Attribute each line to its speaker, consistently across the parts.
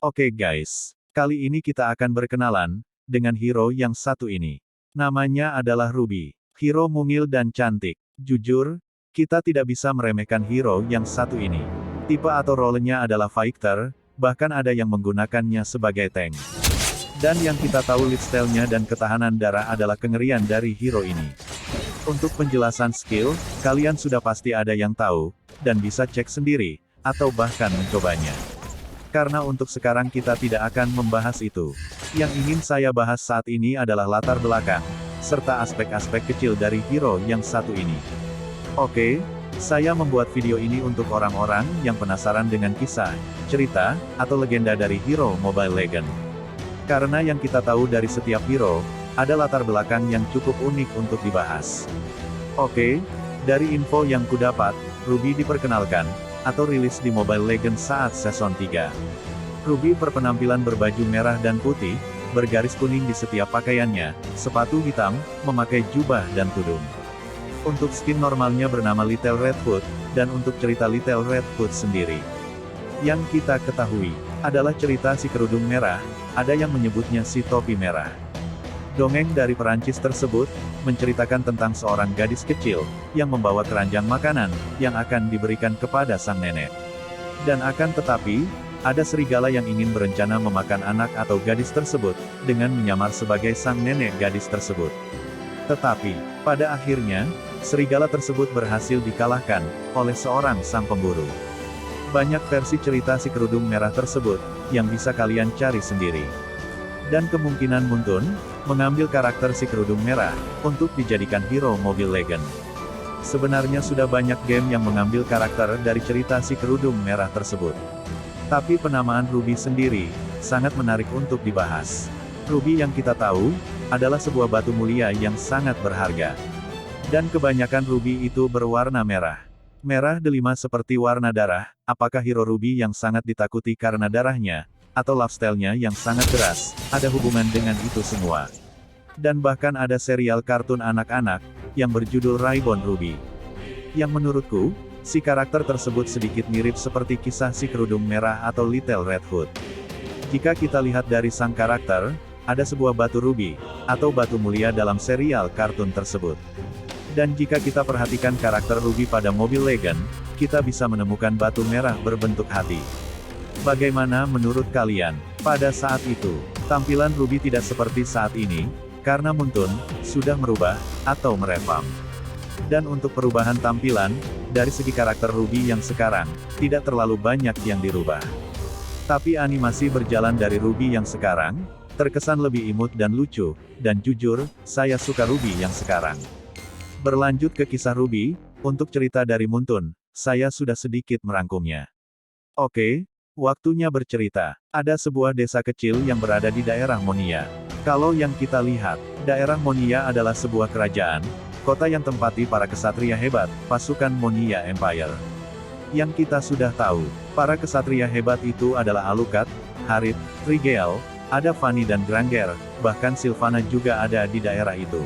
Speaker 1: Oke guys, kali ini kita akan berkenalan dengan hero yang satu ini. Namanya adalah Ruby. Hero mungil dan cantik. Jujur, kita tidak bisa meremehkan hero yang satu ini. Tipe atau role-nya adalah fighter, bahkan ada yang menggunakannya sebagai tank. Dan yang kita tahu lead style-nya dan ketahanan darah adalah kengerian dari hero ini. Untuk penjelasan skill, kalian sudah pasti ada yang tahu, dan bisa cek sendiri, atau bahkan mencobanya. Karena untuk sekarang kita tidak akan membahas itu. Yang ingin saya bahas saat ini adalah latar belakang, serta aspek-aspek kecil dari hero yang satu ini. Oke, saya membuat video ini untuk orang-orang yang penasaran dengan kisah, cerita, atau legenda dari hero Mobile Legends. Karena yang kita tahu dari setiap hero, ada latar belakang yang cukup unik untuk dibahas. Oke, dari info yang kudapat, Ruby diperkenalkan, atau rilis di Mobile Legends saat Season 3. Ruby berpenampilan berbaju merah dan putih, bergaris kuning di setiap pakaiannya, sepatu hitam, memakai jubah dan tudung. Untuk skin normalnya bernama Little Red Hood, dan untuk cerita Little Red Hood sendiri. Yang kita ketahui, adalah cerita si kerudung merah, ada yang menyebutnya si topi merah. Dongeng dari Perancis tersebut, menceritakan tentang seorang gadis kecil, yang membawa keranjang makanan, yang akan diberikan kepada sang nenek. Dan akan tetapi, ada serigala yang ingin berencana memakan anak atau gadis tersebut, dengan menyamar sebagai sang nenek gadis tersebut. Tetapi, pada akhirnya, serigala tersebut berhasil dikalahkan, oleh seorang sang pemburu. Banyak versi cerita si kerudung merah tersebut, yang bisa kalian cari sendiri. Dan kemungkinan Muntun, mengambil karakter si kerudung merah, untuk dijadikan hero Mobile Legends. Sebenarnya sudah banyak game yang mengambil karakter dari cerita si kerudung merah tersebut. Tapi penamaan Ruby sendiri, sangat menarik untuk dibahas. Ruby yang kita tahu, adalah sebuah batu mulia yang sangat berharga. Dan kebanyakan Ruby itu berwarna merah. Merah delima seperti warna darah, apakah hero Ruby yang sangat ditakuti karena darahnya, atau lifestyle-nya yang sangat keras, ada hubungan dengan itu semua. Dan bahkan ada serial kartun anak-anak, yang berjudul Rainbow Ruby. Yang menurutku, si karakter tersebut sedikit mirip seperti kisah si kerudung merah atau Little Red Hood. Jika kita lihat dari sang karakter, ada sebuah batu ruby, atau batu mulia dalam serial kartun tersebut. Dan jika kita perhatikan karakter Ruby pada Mobile Legends, kita bisa menemukan batu merah berbentuk hati. Bagaimana menurut kalian? Pada saat itu, tampilan Ruby tidak seperti saat ini, karena Muntun sudah merubah, atau merevamp. Dan untuk perubahan tampilan, dari segi karakter Ruby yang sekarang, tidak terlalu banyak yang dirubah. Tapi animasi berjalan dari Ruby yang sekarang, terkesan lebih imut dan lucu, dan jujur, saya suka Ruby yang sekarang. Berlanjut ke kisah Ruby, untuk cerita dari Muntun, saya sudah sedikit merangkumnya. Oke, waktunya bercerita. Ada sebuah desa kecil yang berada di daerah Monia. Kalau yang kita lihat, daerah Monia adalah sebuah kerajaan, kota yang tempati para kesatria hebat, pasukan Monia Empire. Yang kita sudah tahu, para kesatria hebat itu adalah Alucard, Harith, Trigel, ada Fanny dan Granger, bahkan Sylvana juga ada di daerah itu.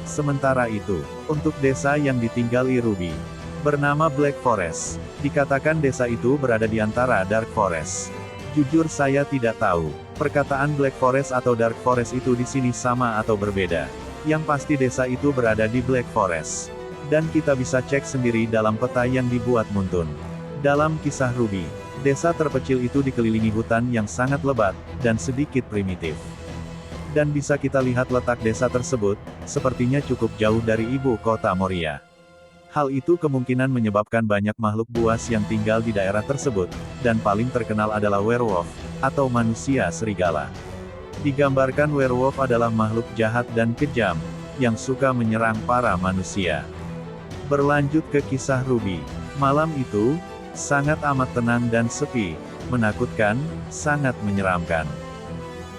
Speaker 1: Sementara itu, untuk desa yang ditinggali Ruby, bernama Black Forest, dikatakan desa itu berada di antara Dark Forest. Jujur saya tidak tahu, perkataan Black Forest atau Dark Forest itu di sini sama atau berbeda. Yang pasti desa itu berada di Black Forest. Dan kita bisa cek sendiri dalam peta yang dibuat Muntun. Dalam kisah Ruby, desa terpencil itu dikelilingi hutan yang sangat lebat, dan sedikit primitif. Dan bisa kita lihat letak desa tersebut, sepertinya cukup jauh dari ibu kota Moria. Hal itu kemungkinan menyebabkan banyak makhluk buas yang tinggal di daerah tersebut, dan paling terkenal adalah werewolf, atau manusia serigala. Digambarkan werewolf adalah makhluk jahat dan kejam, yang suka menyerang para manusia. Berlanjut ke kisah Ruby. Malam itu, sangat amat tenang dan sepi, menakutkan, sangat menyeramkan.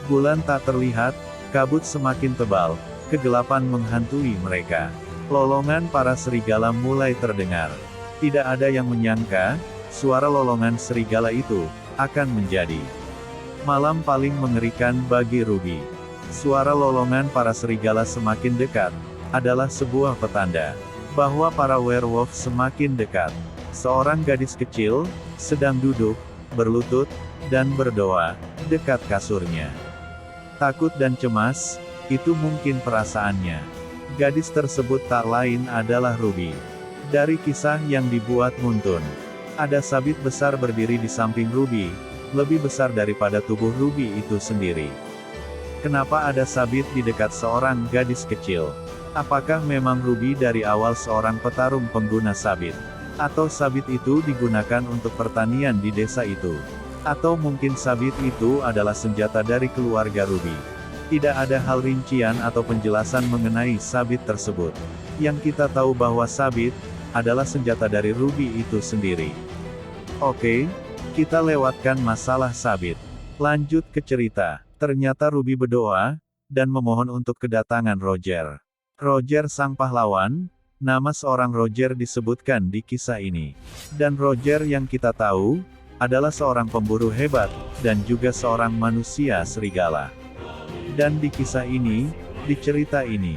Speaker 1: Bulan tak terlihat, kabut semakin tebal, kegelapan menghantui mereka. Lolongan para serigala mulai terdengar. Tidak ada yang menyangka, suara lolongan serigala itu, akan menjadi malam paling mengerikan bagi Ruby. Suara lolongan para serigala semakin dekat, adalah sebuah petanda, bahwa para werewolf semakin dekat. Seorang gadis kecil, sedang duduk, berlutut, dan berdoa, dekat kasurnya. Takut dan cemas, itu mungkin perasaannya. Gadis tersebut tak lain adalah Ruby. Dari kisah yang dibuat Muntun, ada sabit besar berdiri di samping Ruby, lebih besar daripada tubuh Ruby itu sendiri. Kenapa ada sabit di dekat seorang gadis kecil? Apakah memang Ruby dari awal seorang petarung pengguna sabit? Atau sabit itu digunakan untuk pertanian di desa itu? Atau mungkin sabit itu adalah senjata dari keluarga Ruby? Tidak ada hal rincian atau penjelasan mengenai sabit tersebut. Yang kita tahu bahwa sabit adalah senjata dari Ruby itu sendiri. Oke, kita lewatkan masalah sabit. Lanjut ke cerita. Ternyata Ruby berdoa dan memohon untuk kedatangan Roger. Roger sang pahlawan, nama seorang Roger disebutkan di kisah ini. Dan Roger yang kita tahu adalah seorang pemburu hebat dan juga seorang manusia serigala. Dan di kisah ini, di cerita ini,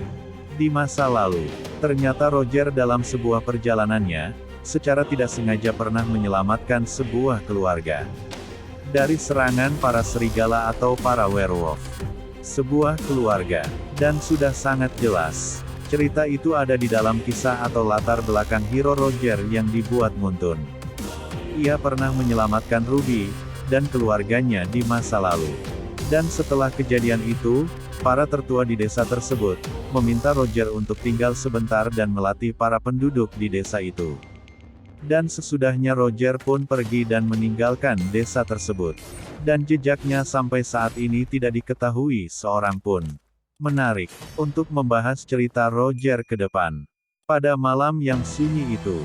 Speaker 1: di masa lalu, ternyata Roger dalam sebuah perjalanannya, secara tidak sengaja pernah menyelamatkan sebuah keluarga dari serangan para serigala atau para werewolf. Sebuah keluarga. Dan sudah sangat jelas, cerita itu ada di dalam kisah atau latar belakang hero Roger yang dibuat Muntun. Ia pernah menyelamatkan Ruby dan keluarganya di masa lalu. Dan setelah kejadian itu, para tertua di desa tersebut meminta Roger untuk tinggal sebentar dan melatih para penduduk di desa itu. Dan sesudahnya Roger pun pergi dan meninggalkan desa tersebut. Dan jejaknya sampai saat ini tidak diketahui seorang pun. Menarik untuk membahas cerita Roger ke depan. Pada malam yang sunyi itu,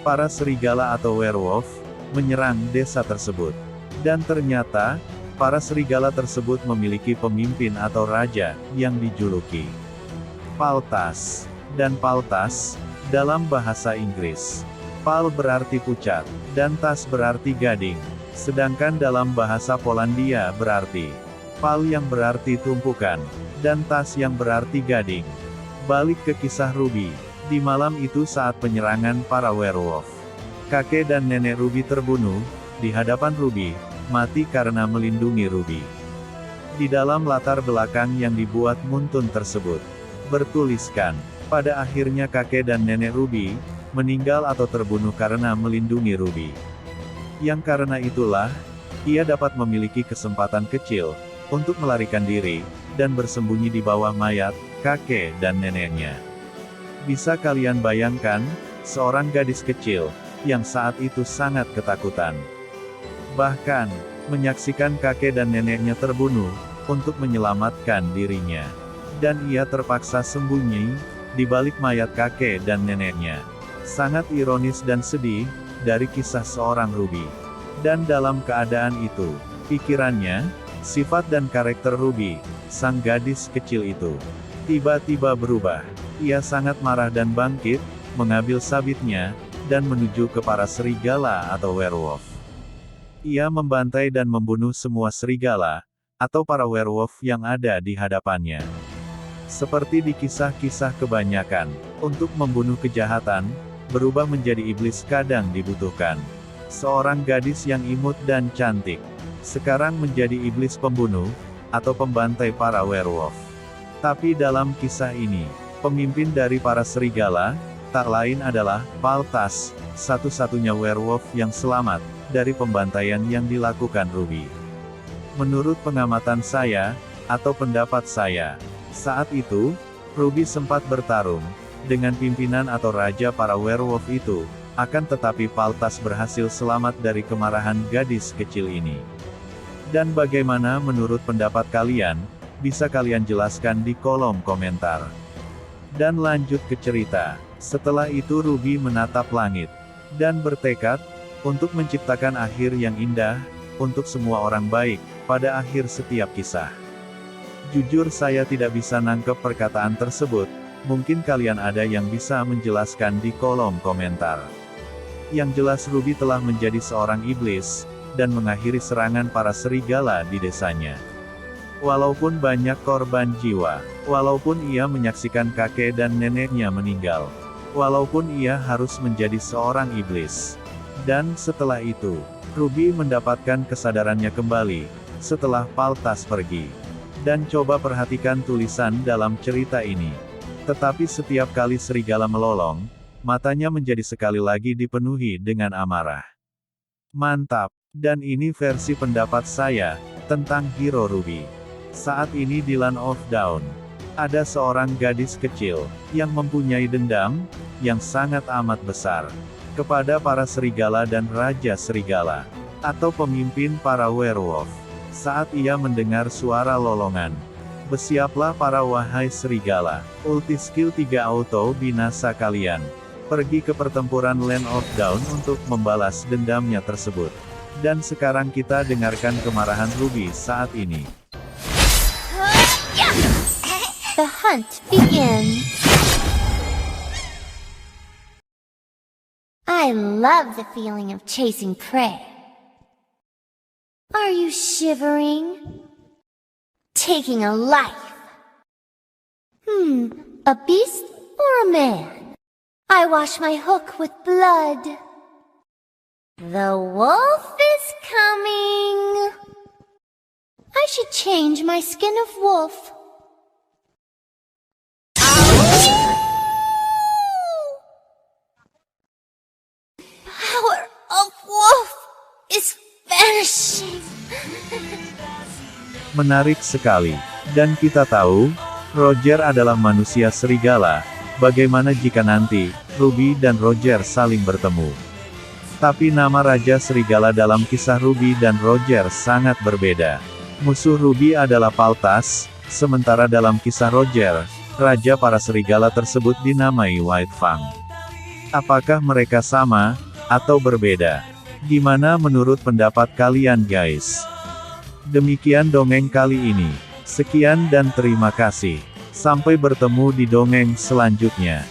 Speaker 1: para serigala atau werewolf menyerang desa tersebut. Dan ternyata, para serigala tersebut memiliki pemimpin atau raja, yang dijuluki Paltas. Dan Paltas, dalam bahasa Inggris, Pal berarti pucat, dan Tas berarti gading. Sedangkan dalam bahasa Polandia berarti Pal yang berarti tumpukan, dan Tas yang berarti gading. Balik ke kisah Ruby. Di malam itu saat penyerangan para werewolf, kakek dan nenek Ruby terbunuh, di hadapan Ruby, mati karena melindungi Ruby. Di dalam latar belakang yang dibuat Muntun tersebut, bertuliskan, pada akhirnya kakek dan nenek Ruby, meninggal atau terbunuh karena melindungi Ruby. Yang karena itulah, ia dapat memiliki kesempatan kecil, untuk melarikan diri, dan bersembunyi di bawah mayat, kakek dan neneknya. Bisa kalian bayangkan, seorang gadis kecil, yang saat itu sangat ketakutan. Bahkan, menyaksikan kakek dan neneknya terbunuh, untuk menyelamatkan dirinya. Dan ia terpaksa sembunyi, di balik mayat kakek dan neneknya. Sangat ironis dan sedih, dari kisah seorang Ruby. Dan dalam keadaan itu, pikirannya, sifat dan karakter Ruby, sang gadis kecil itu, tiba-tiba berubah. Ia sangat marah dan bangkit, mengambil sabitnya, dan menuju ke para serigala atau werewolf. Ia membantai dan membunuh semua serigala, atau para werewolf yang ada di hadapannya. Seperti di kisah-kisah kebanyakan, untuk membunuh kejahatan, berubah menjadi iblis kadang dibutuhkan. Seorang gadis yang imut dan cantik, sekarang menjadi iblis pembunuh, atau pembantai para werewolf. Tapi dalam kisah ini, pemimpin dari para serigala, tak lain adalah Paltas, satu-satunya werewolf yang selamat dari pembantaian yang dilakukan Ruby. Menurut pengamatan saya, atau pendapat saya, saat itu, Ruby sempat bertarung dengan pimpinan atau raja para werewolf itu, akan tetapi Paltas berhasil selamat dari kemarahan gadis kecil ini. Dan bagaimana menurut pendapat kalian? Bisa kalian jelaskan di kolom komentar. Dan lanjut ke cerita. Setelah itu Ruby menatap langit, dan bertekad, untuk menciptakan akhir yang indah, untuk semua orang baik, pada akhir setiap kisah. Jujur saya tidak bisa nangkep perkataan tersebut, mungkin kalian ada yang bisa menjelaskan di kolom komentar. Yang jelas Ruby telah menjadi seorang iblis, dan mengakhiri serangan para serigala di desanya. Walaupun banyak korban jiwa, walaupun ia menyaksikan kakek dan neneknya meninggal, walaupun ia harus menjadi seorang iblis, Dan setelah itu, Ruby mendapatkan kesadarannya kembali, setelah Paltas pergi. Dan coba perhatikan tulisan dalam cerita ini. Tetapi setiap kali serigala melolong, matanya menjadi sekali lagi dipenuhi dengan amarah. Mantap, dan ini versi pendapat saya, tentang hero Ruby. Saat ini di Land of Dawn, ada seorang gadis kecil, yang mempunyai dendam, yang sangat amat besar, kepada para serigala dan Raja Serigala, atau pemimpin para werewolf. Saat ia mendengar suara lolongan, bersiaplah para wahai serigala, ulti skill 3 auto binasa kalian. Pergi ke pertempuran Land of Dawn untuk membalas dendamnya tersebut. Dan sekarang kita dengarkan kemarahan Ruby saat ini.
Speaker 2: The hunt begins. I love the feeling of chasing prey. Are you shivering? Taking a life. A beast or a man? I wash my hook with blood. The wolf is coming. I should change my skin of wolf. Power of wolf is vanishing.
Speaker 1: Menarik sekali. Dan kita tahu, Roger adalah manusia serigala. Bagaimana jika nanti, Ruby dan Roger saling bertemu? Tapi nama Raja Serigala dalam kisah Ruby dan Roger sangat berbeda. Musuh Ruby adalah Paltas, sementara dalam kisah Roger, Raja para serigala tersebut dinamai White Fang. Apakah mereka sama, atau berbeda? Gimana menurut pendapat kalian guys? Demikian dongeng kali ini. Sekian dan terima kasih. Sampai bertemu di dongeng selanjutnya.